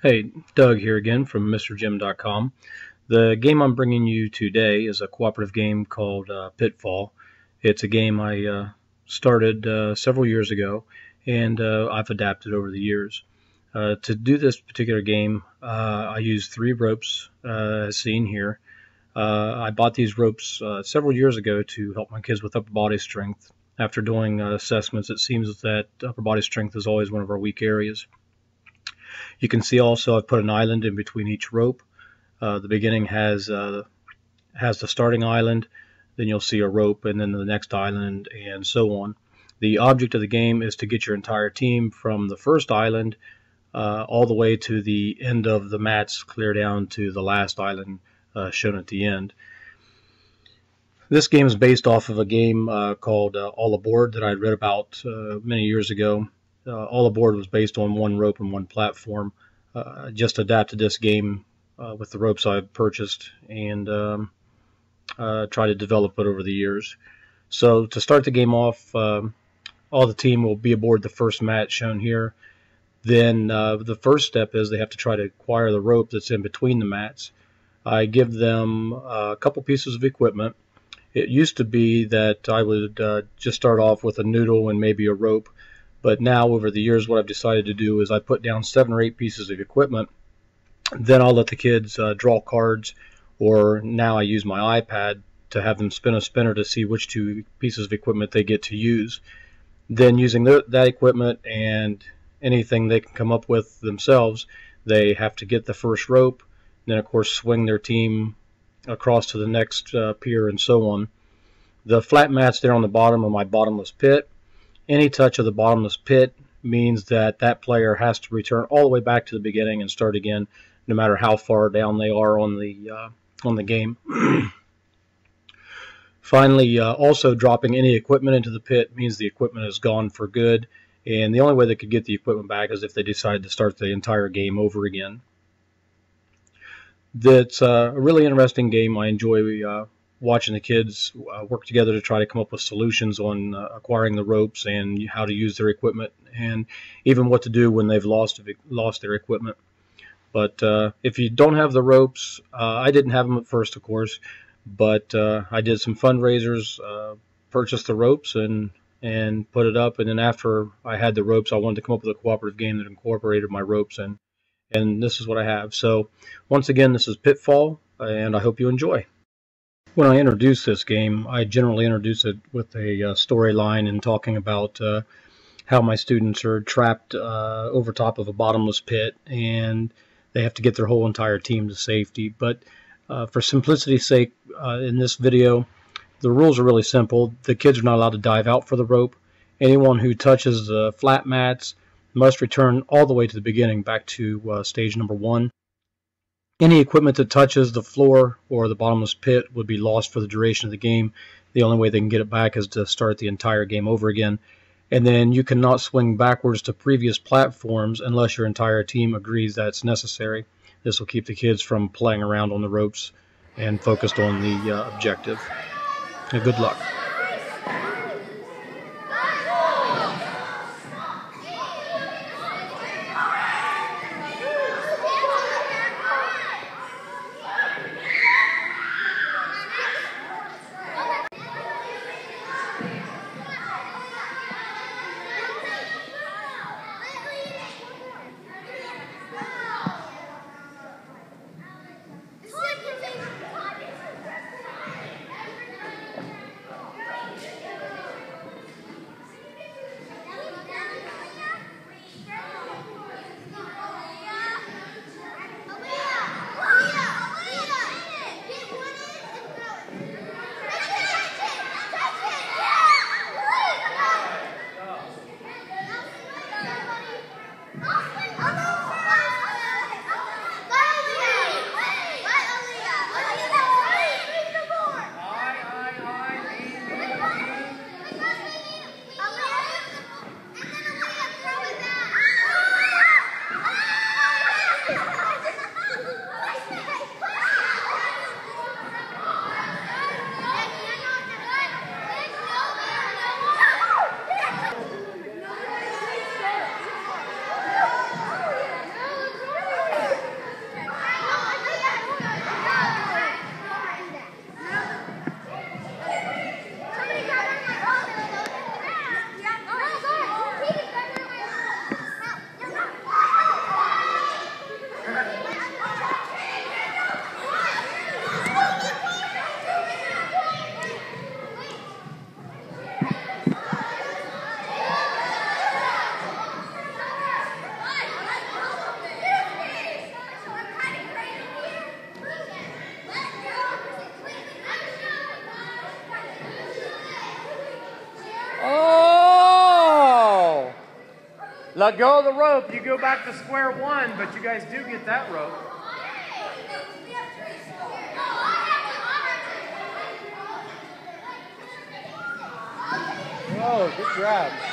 Hey, Doug here again from MrGym.com. The game I'm bringing you today is a cooperative game called Pitfall. It's a game I started several years ago, and I've adapted over the years. To do this particular game, I used three ropes, as seen here. I bought these ropes several years ago to help my kids with upper body strength. After doing assessments, it seems that upper body strength is always one of our weak areas. You can see also I've put an island in between each rope. The beginning has the starting island, then you'll see a rope, and then the next island, and so on. The object of the game is to get your entire team from the first island all the way to the end of the mats, clear down to the last island shown at the end. This game is based off of a game called All Aboard that I read about many years ago. All Aboard was based on one rope and one platform. I just adapted this game with the ropes I purchased and tried to develop it over the years. So to start the game off, all the team will be aboard the first mat shown here. Then the first step is they have to try to acquire the rope that's in between the mats. I give them a couple pieces of equipment. It used to be that I would just start off with a noodle and maybe a rope, but now over the years what I've decided to do is I put down 7 or 8 pieces of equipment. Then I'll let the kids draw cards, or now I use my iPad to have them spin a spinner to see which 2 pieces of equipment they get to use. Then using that equipment and anything they can come up with themselves, they have to get the first rope, then of course swing their team across to the next pier and so on. The flat mats there on the bottom are my bottomless pit. Any touch of the bottomless pit means that that player has to return all the way back to the beginning and start again, no matter how far down they are on the game. Finally, also dropping any equipment into the pit means the equipment is gone for good, and the only way they could get the equipment back is if they decide to start the entire game over again. That's a really interesting game. I enjoy watching the kids work together to try to come up with solutions on acquiring the ropes and how to use their equipment, and even what to do when they've lost their equipment. But if you don't have the ropes, I didn't have them at first, of course, but I did some fundraisers, purchased the ropes, and put it up. And then after I had the ropes, I wanted to come up with a cooperative game that incorporated my ropes in. And this is what I have. So once again, this is Pitfall, and I hope you enjoy. When I introduce this game, I generally introduce it with a storyline and talking about how my students are trapped over top of a bottomless pit, and they have to get their whole entire team to safety. But for simplicity's sake, in this video, the rules are really simple. The kids are not allowed to dive out for the rope. Anyone who touches the flat mats must return all the way to the beginning, back to stage number 1. Any equipment that touches the floor or the bottomless pit would be lost for the duration of the game. The only way they can get it back is to start the entire game over again. And then you cannot swing backwards to previous platforms unless your entire team agrees that's necessary. This will keep the kids from playing around on the ropes and focused on the objective. Good luck. Let go of the rope. You go back to square one, but you guys do get that rope. Oh, good grab.